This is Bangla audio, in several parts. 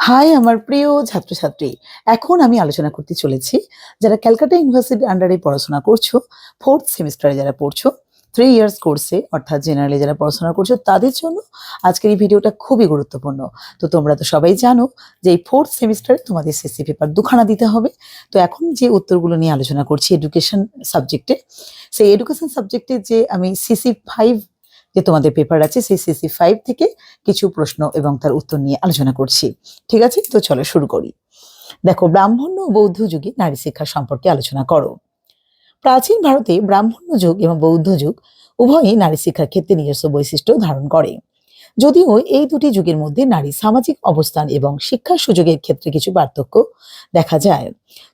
হাই আমার প্রিয় ছাত্রছাত্রী, এখন আমি আলোচনা করতে চলেছি যারা ক্যালকাটা ইউনিভার্সিটির আন্ডারে পড়াশোনা করছো, ফোর্থ সেমিস্টারে যারা পড়ছো, 3 ইয়ার্স কোর্সে অর্থাৎ জেনারেলি যারা পড়াশোনা করছো তাদের জন্য আজকের এই ভিডিওটা খুবই গুরুত্বপূর্ণ। তো তোমরা তো সবাই জানো যে এই ফোর্থ সেমিস্টারে তোমাদের সিসি পেপার দুখানা দিতে হবে। তো এখন যে উত্তরগুলো নিয়ে আলোচনা করছি এডুকেশন সাবজেক্টে, সেই এডুকেশন সাবজেক্টে যে আমি সিসি 5 যে তোমাদের পেপার আছে সেই সিসি 5 থেকে কিছু প্রশ্ন এবং তার উত্তর নিয়ে আলোচনা করছি। ঠিক আছে, তো চলো শুরু করি। দেখো, ব্রাহ্মণ্য ও বৌদ্ধ যুগে নারী শিক্ষা সম্পর্কে আলোচনা করো। প্রাচীন ভারতে ব্রাহ্মণ্য যুগ এবং বৌদ্ধ যুগ উভয়ই নারী শিক্ষার ক্ষেত্রে নিজস্ব বৈশিষ্ট্য ধারণ করে। যদিও এই দুটি যুগের মধ্যে নারী সামাজিক অবস্থান এবং শিক্ষার সুযোগের ক্ষেত্রে কিছু পার্থক্য দেখা যায়,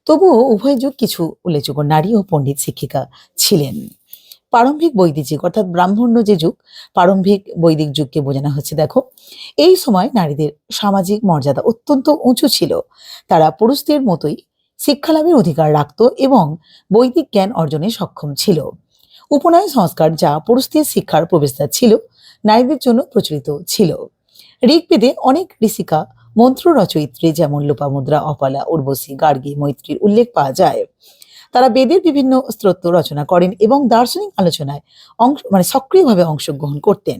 তবুও উভয় যুগ কিছু উল্লেখযোগ্য নারী ও পণ্ডিত শিক্ষিকা ছিলেন। প্রারম্ভিক বৈদিক যুগ অর্থাৎ ব্রাহ্মণ্য যে যুগ, প্রারম্ভিক বৈদিক যুগকে বোঝানো হচ্ছে। দেখো, এই সময় নারীদের সামাজিক মর্যাদা অত্যন্ত উঁচু ছিল। তারা পুরুষদের মতোই শিক্ষালাভের অধিকার রাখত এবং বৈদিক জ্ঞান অর্জনে সক্ষম ছিল। উপনয়ন সংস্কার, যা পুরুষদের শিক্ষার প্রবেশদ্বার ছিল, নারীদের জন্য প্রচলিত ছিল। ঋগ্বেদে অনেক ঋষিকা মন্ত্র রচয়িত্রী যেমন লোপামুদ্রা, অপালা, উর্বশী, গার্গী, মৈত্রীর উল্লেখ পাওয়া যায়। তারা বেদের বিভিন্ন স্তোত্র রচনা করেন এবং দার্শনিক আলোচনায় সক্রিয়ভাবে অংশগ্রহণ করতেন।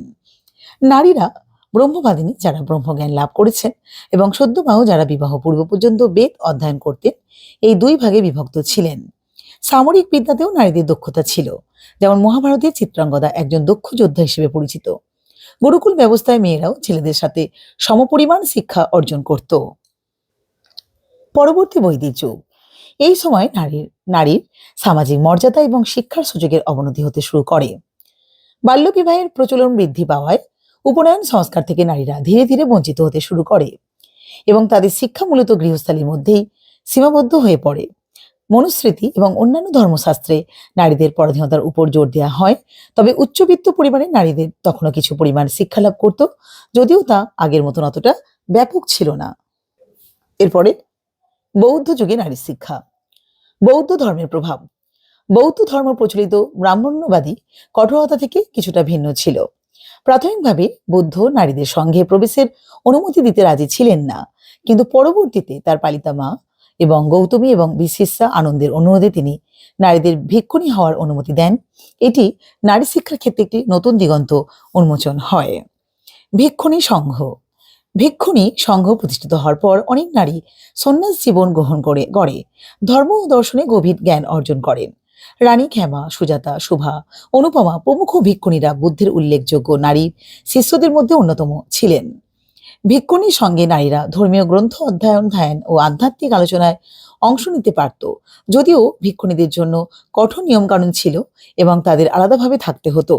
নারীরা ব্রহ্মবাদিনী, যারা ব্রহ্মজ্ঞান লাভ করেছেন, এবং সদ্যবিবাহ, যারা বিবাহ পূর্ব পর্যন্ত বেদ অধ্যয়ন করতেন, এই দুই ভাগে বিভক্ত ছিলেন। সামরিক বিদ্যাতেও নারীদের দক্ষতা ছিল, যেমন মহাভারতের চিত্রাঙ্গদা একজন দক্ষ যোদ্ধা হিসেবে পরিচিত। গুরুকুল ব্যবস্থায় মেয়েরাও ছেলেদের সাথে সমপরিমাণ শিক্ষা অর্জন করত। পরবর্তী বৈদিক যুগ, এই সময় নারীর সামাজিক মর্যাদা এবং শিক্ষার সুযোগের অবনতি হতে শুরু করে। বাল্যবিবাহের প্রচলন বৃদ্ধি পাওয়ায় উপনয়ন সংস্কার থেকে নারীরা ধীরে ধীরে বঞ্চিত হতে শুরু করে এবং তাদের শিক্ষা মূলত গৃহস্থালীর মধ্যেই সীমাবদ্ধ হয়ে পড়ে। মনুস্মৃতি এবং অন্যান্য ধর্মশাস্ত্রে নারীদের পরাধীনতার উপর জোর দেওয়া হয়, তবে উচ্চবিত্ত পরিবারের নারীদের তখনও কিছু পরিমাণ শিক্ষা লাভ করত, যদিও তা আগের মতন অতটা ব্যাপক ছিল না। এরপরে বৌদ্ধ যুগে নারী শিক্ষা। বৌদ্ধ ধর্মের প্রভাব। বৌদ্ধ ধর্ম প্রচলিত ব্রাহ্মণ্যবাদী কঠোরতা থেকে কিছুটা ভিন্ন ছিল। প্রাথমিকভাবে বুদ্ধ নারীদের সঙ্গে প্রবেশের অনুমতি দিতে রাজি ছিলেন না, কিন্তু পরবর্তীতে তার পালিতা মা এবং গৌতমী এবং বিশিষ্যা আনন্দের অনুরোধে তিনি নারীদের ভিক্ষুণী হওয়ার অনুমতি দেন। এটি নারী শিক্ষার ক্ষেত্রে একটি নতুন দিগন্ত উন্মোচন হয়। ভিক্ষুণী সংঘ। ভিক্ষুণী সংঘ প্রতিষ্ঠিত হওয়ার পর অনেক নারী সন্ন্যাস জীবন গ্রহণ গড়ে ধর্ম ও দর্শনে গভীর জ্ঞান অর্জন করেন। রানী ক্ষেমা, সুজাতা, শুভা, অনুপমা প্রমুখ ভিক্ষুণীরা বুদ্ধের উল্লেখযোগ্য নারী শিষ্যদের মধ্যে অন্যতম ছিলেন। ভিক্ষুণীর সঙ্গে নারীরা ধর্মীয় গ্রন্থ অধ্যয়ন, ধ্যান ও আধ্যাত্মিক আলোচনায় অংশ নিতে পারত, যদিও ভিক্ষুণীদের জন্য কঠোর নিয়মকানুন ছিল এবং তাদের আলাদাভাবে থাকতে হতো।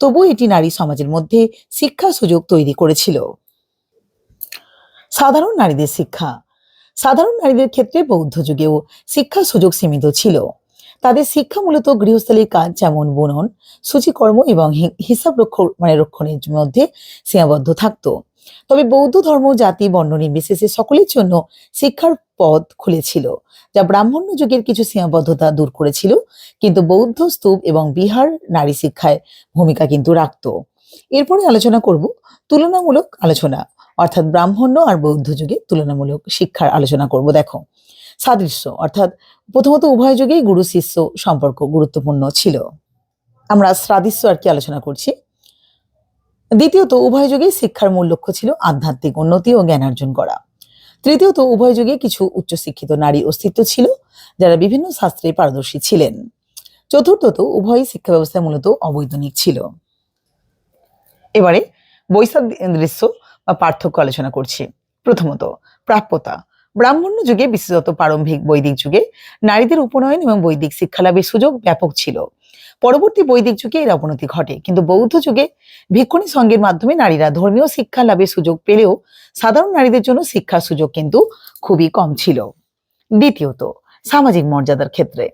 তবুও এটি নারী সমাজের মধ্যে শিক্ষার সুযোগ তৈরি করেছিল। সাধারণ নারীদের শিক্ষা। সাধারণ নারীদের ক্ষেত্রে বৌদ্ধ যুগেও শিক্ষার সুযোগ সীমিত ছিল। তাদের শিক্ষা মূলত গৃহস্থালীর কাজ যেমন বুনন, সূচিকর্ম এবং হিসাব রক্ষণের মধ্যে সীমাবদ্ধ থাকত। তবে বৌদ্ধ ধর্ম জাতি বর্ণ নির্বিশেষে সকলের জন্য শিক্ষার পথ খুলেছিল, যা ব্রাহ্মণ্য যুগের কিছু সীমাবদ্ধতা দূর করেছিল, কিন্তু বৌদ্ধ স্তূপ এবং বিহার নারী শিক্ষায় ভূমিকা কিন্তু রাখত। এরপরে আলোচনা করব তুলনামূলক আলোচনা, অর্থাৎ ব্রাহ্মণ্য আর বৌদ্ধ যুগে তুলনামূলক শিক্ষার আলোচনা করব। দেখো, সাদৃশ্য অর্থাৎ প্রথমত উভয় যুগেই গুরু শিষ্য সম্পর্ক গুরুত্বপূর্ণ ছিল। আমরা সাদৃশ্য আর কি আলোচনা করছি। দ্বিতীয়ত, উভয় যুগেই শিক্ষার মূল লক্ষ্য ছিল আধ্যাত্মিক উন্নতি ও জ্ঞান অর্জন করা। তৃতীয়ত, উভয় যুগে কিছু উচ্চশিক্ষিত নারী অস্তিত্ব ছিল, যারা বিভিন্ন শাস্ত্রে পারদর্শী ছিলেন। চতুর্থত, উভয় শিক্ষা ব্যবস্থা মূলত অবৈতনিক ছিল। এবারে বৈসাদৃশ্য বা পার্থক্য আলোচনা করছি। প্রথমত, প্রাপ্যতা। ব্রাহ্মণ্য যুগে, বিশেষত প্রারম্ভিক বৈদিক যুগে, নারীদের উপনয়ন এবং বৈদিক শিক্ষা লাভের সুযোগ ব্যাপক ছিল। পরবর্তী বৈদিক যুগে এর অবনতি ঘটে, কিন্তু বৌদ্ধ যুগে ভিক্ষুণী সংঘের মাধ্যমে নারীরা ধর্মীয় শিক্ষা লাভের সুযোগ পেলেও সাধারণ নারীদের জন্য শিক্ষার সুযোগ কিন্তু খুবই কম ছিল। দ্বিতীয়ত, সামাজিক মর্যাদার ক্ষেত্রে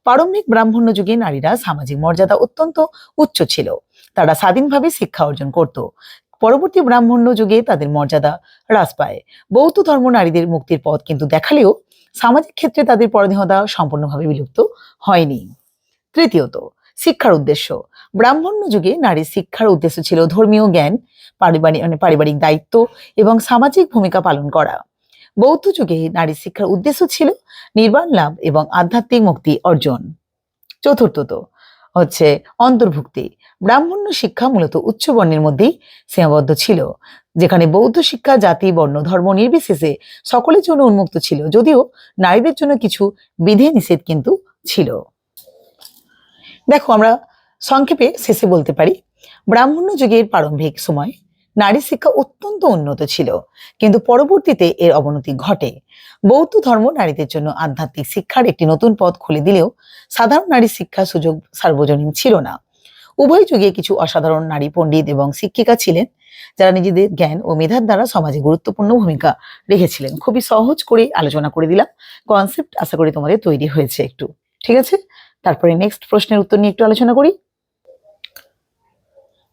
প্রারম্ভিক ব্রাহ্মণ্য যুগে নারীরা সামাজিক মর্যাদা অত্যন্ত উচ্চ ছিল। তারা স্বাধীনভাবে শিক্ষা অর্জন করত। পরবর্তী ব্রাহ্মণ্য যুগে তাদের মর্যাদা হ্রাস পায়। বৌদ্ধ ধর্ম নারীদের মুক্তির পথ কিন্তু দেখালেও সামাজিক ক্ষেত্রে তাদের পরাধীনতা সম্পূর্ণভাবে বিলুপ্ত হয়নি। তৃতীয়ত, শিক্ষার উদ্দেশ্য। ব্রাহ্মণ্য যুগে নারীর শিক্ষার উদ্দেশ্য ছিল ধর্মীয় জ্ঞান, পারিবারিক দায়িত্ব এবং সামাজিক ভূমিকা পালন করা। বৌদ্ধ যুগে নারী শিক্ষার উদ্দেশ্য ছিল নির্বাণ লাভ এবং আধ্যাত্মিক মুক্তি অর্জন। চতুর্থত হচ্ছে অন্তর্ভুক্তি। ব্রাহ্মণ্য শিক্ষা মূলত উচ্চ বর্ণের মধ্যেই সীমাবদ্ধ ছিল, যেখানে বৌদ্ধ শিক্ষা জাতি বর্ণ ধর্ম নির্বিশেষে সকলের জন্য উন্মুক্ত ছিল, যদিও নারীদের জন্য কিছু বিধি নিষেধ কিন্তু ছিল। দেখো, আমরা সংক্ষেপে শেষে বলতে পারি, ব্রাহ্মণ্য যুগের প্রারম্ভিক সময় নারী শিক্ষা অত্যন্ত উন্নত ছিল, কিন্তু পরবর্তীতে এর অবনতি ঘটে। বৌদ্ধ ধর্ম নারীদের জন্য আধ্যাত্মিক শিক্ষার একটি নতুন পথ খুলে দিলেও সাধারণ নারী শিক্ষার সুযোগ সার্বজনীন ছিল না। উভয় যুগে কিছু অসাধারণ নারী পণ্ডিত এবং শিক্ষিকা ছিলেন, যারা নিজেদের জ্ঞান ও মেধার দ্বারা সমাজে গুরুত্বপূর্ণ ভূমিকা রেখেছিলেন। খুবই সহজ করে আলোচনা করে দিলাম, কনসেপ্ট আশা করি তোমাদের তৈরি হয়েছে একটু। ঠিক আছে, তারপরে নেক্সট প্রশ্নের উত্তর নিয়ে একটু আলোচনা করি।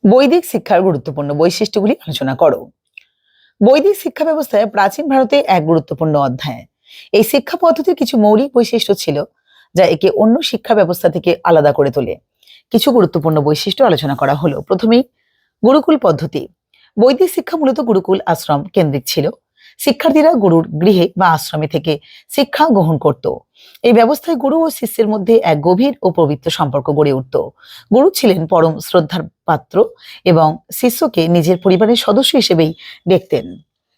বৈদিক শিক্ষার গুরুত্বপূর্ণ বৈশিষ্ট্যগুলি আলোচনা করো। বৈদিক শিক্ষা ব্যবস্থায় প্রাচীন ভারতে এক গুরুত্বপূর্ণ অধ্যায়। এই শিক্ষা পদ্ধতির কিছু মৌলিক বৈশিষ্ট্য ছিল, যা একে অন্য শিক্ষা ব্যবস্থা থেকে আলাদা করে তোলে। কিছু গুরুত্বপূর্ণ বৈশিষ্ট্য আলোচনা করা হলো। প্রথমেই গুরুকুল পদ্ধতি। বৈদিক শিক্ষা মূলত গুরুকুল আশ্রম কেন্দ্রিক ছিল। শিক্ষার্থীরা গুরুর গৃহে বা আশ্রমে থেকে শিক্ষা গ্রহণ করত। এই ব্যবস্থায় গুরু ও শিষ্যের মধ্যে এক গভীর ও পবিত্র সম্পর্ক গড়ে উঠত। গুরু ছিলেন পরম শ্রদ্ধার পাত্র এবং শিষ্যকে নিজের পরিবারের সদস্য হিসেবেই দেখতেন।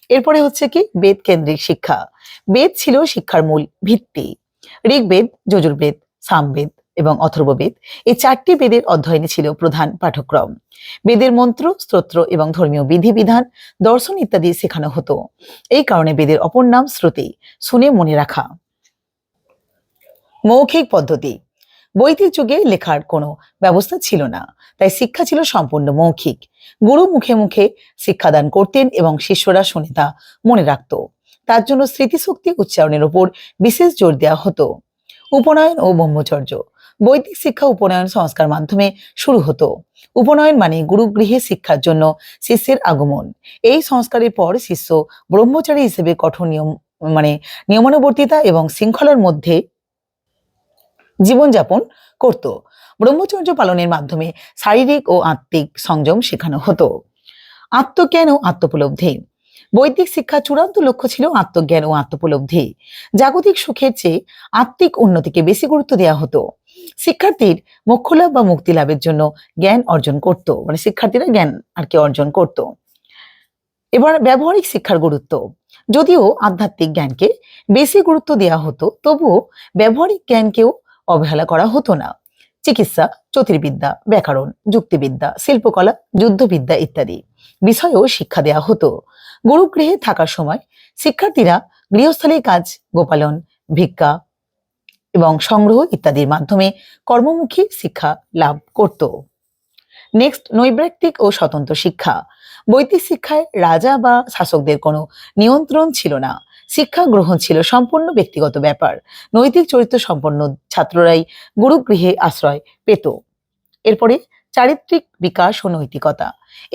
এরপরে হচ্ছে কি বেদ কেন্দ্রিক শিক্ষা। বেদ ছিল শিক্ষার মূল ভিত্তি। ঋগ্বেদ, যজুর্বেদ, সামবেদ এবং অথর্ববেদ, এই চারটি বেদের অধ্যয়নে ছিল প্রধান পাঠ্যক্রম। বেদের মন্ত্র, স্তোত্র এবং ধর্মীয় বিধিবিধান, দর্শন ইত্যাদি শেখানো হতো। এই কারণে বেদের অপর নাম শ্রুতি, শুনে মনে রাখা। মৌখিক পদ্ধতি। বৈদিক যুগে লেখার কোনো ব্যবস্থা ছিল না, তাই শিক্ষা ছিল সম্পূর্ণ মৌখিক। গুরু মুখে মুখে শিক্ষাদান করতেন এবং শিষ্যরা শুনে তা মনে রাখত। তার জন্য স্মৃতিশক্তি উচ্চারণের উপর বিশেষ জোর দেওয়া হতো। উপনয়ন ও ব্রহ্মচর্য। বৈদিক শিক্ষা উপনয়ন সংস্কার মাধ্যমে শুরু হতো। উপনয়ন মানে গুরুগৃহে শিক্ষার জন্য শিষ্যের আগমন। এই সংস্কারের পর শিষ্য ব্রহ্মচারী হিসেবে কঠোর নিয়মানুবর্তিতা এবং শৃঙ্খলার মধ্যে জীবনযাপন করত। ব্রহ্মচর্য পালনের মাধ্যমে শারীরিক ও আত্মিক সংযম শেখানো হতো। আত্মজ্ঞান ও আত্মোপলব্ধি। বৈদিক শিক্ষার চূড়ান্ত লক্ষ্য ছিল আত্মজ্ঞান ও আত্মোপলব্ধি। জাগতিক সুখের চেয়ে আত্মিক উন্নতিকে বেশি গুরুত্ব দেওয়া হতো। শিক্ষার্থীর মোক্ষ লাভ বা মুক্তি লাভের জন্য জ্ঞান অর্জন করত, শিক্ষার্থীরা জ্ঞান অর্জন করত। এবার ব্যবহারিক শিক্ষার গুরুত্ব। যদিও আধ্যাত্মিক জ্ঞানকে বেশি গুরুত্ব দেওয়া হতো, তবুও ব্যবহারিক জ্ঞানকেও অবহেলা করা হতো না। চিকিৎসা, জ্যোতির্বিদ্যা, ব্যাকরণ, যুক্তিবিদ্যা, শিল্পকলা, যুদ্ধবিদ্যা ইত্যাদি বিষয়েও শিক্ষা দেওয়া হতো। গুরুগৃহে থাকার সময় শিক্ষার্থীরা গৃহস্থালীর কাজ, গোপালন, ভিক্ষা এবং সংগ্রহ ইত্যাদির মাধ্যমে কর্মমুখী শিক্ষা লাভ করত। নেক্সট, নৈর্ব্যক্তিক ও স্বতন্ত্র শিক্ষা। বৈদিক শিক্ষায় রাজা বা শাসকদের কোনো নিয়ন্ত্রণ ছিল না। শিক্ষা গ্রহণ ছিল সম্পূর্ণ ব্যক্তিগত ব্যাপার। নৈতিক চরিত্র সম্পন্ন ছাত্ররাই গুরুগৃহে আশ্রয় পেত। এরপরে চারিত্রিক বিকাশ ও নৈতিকতা।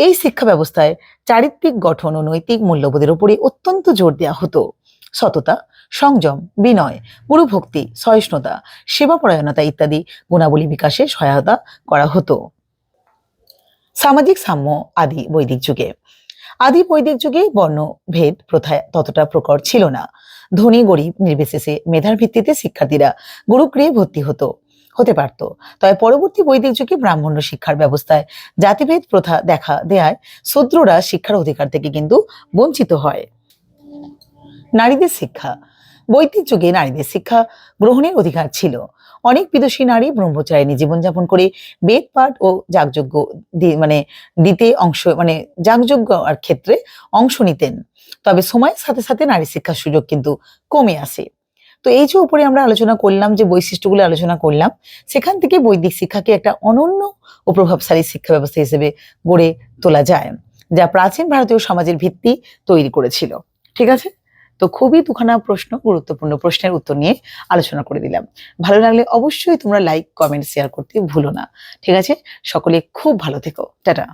এই শিক্ষা ব্যবস্থায় চারিত্রিক গঠন ও নৈতিক মূল্যবোধের উপরে অত্যন্ত জোর দেওয়া হতো। সততা, সংযম, বিনয়, গুরুভক্তি, সহিষ্ণুতা, সেবাপরায়ণতা ইত্যাদি গুণাবলী বিকাশে সহায়তা করা হতো। সামাজিক সাম্য। আদি বৈদিক যুগে বর্ণভেদ প্রথা ততটা প্রকট ছিল না। ধনী গরিব নির্বিশেষে মেধার ভিত্তিতে শিক্ষার্থীরা গুরুগৃহে ভর্তি হতে পারত। তবে পরবর্তী বৈদিক যুগে ব্রাহ্মণ্য শিক্ষার ব্যবস্থায় জাতিভেদ প্রথা দেখা দেয়ায় শূদ্ররা শিক্ষার অধিকার থেকে কিন্তু বঞ্চিত হয়। নারীদের শিক্ষা। বৈদিক যুগে নারীদের শিক্ষা গ্রহণের অধিকার ছিল। অনেক বিদুষী নারী ব্রহ্মচারিণী জীবনযাপন করে বেদ পাঠ ও যাগযজ্ঞ ক্ষেত্রে অংশ নিতেন। তবে সময়ের সাথে সাথে নারী শিক্ষার সুযোগ কিন্তু কমে আসে। তো এই যে উপরে আমরা আলোচনা করলাম, যে বৈশিষ্ট্যগুলো আলোচনা করলাম, সেখান থেকে বৈদিক শিক্ষাকে একটা অনন্য ও প্রভাবশালী শিক্ষা ব্যবস্থা হিসেবে গড়ে তোলা যায়, যা প্রাচীন ভারতীয় সমাজের ভিত্তি তৈরি করেছিল। ঠিক আছে, তো খুবই দুখানা গুরুত্বপূর্ণ প্রশ্নের উত্তর নিয়ে আলোচনা করে দিলাম। ভালো লাগলে অবশ্যই তোমরা লাইক, কমেন্ট, শেয়ার করতে ভুলো না। ঠিক আছে, সকলে খুব ভালো থেকো। টাটা।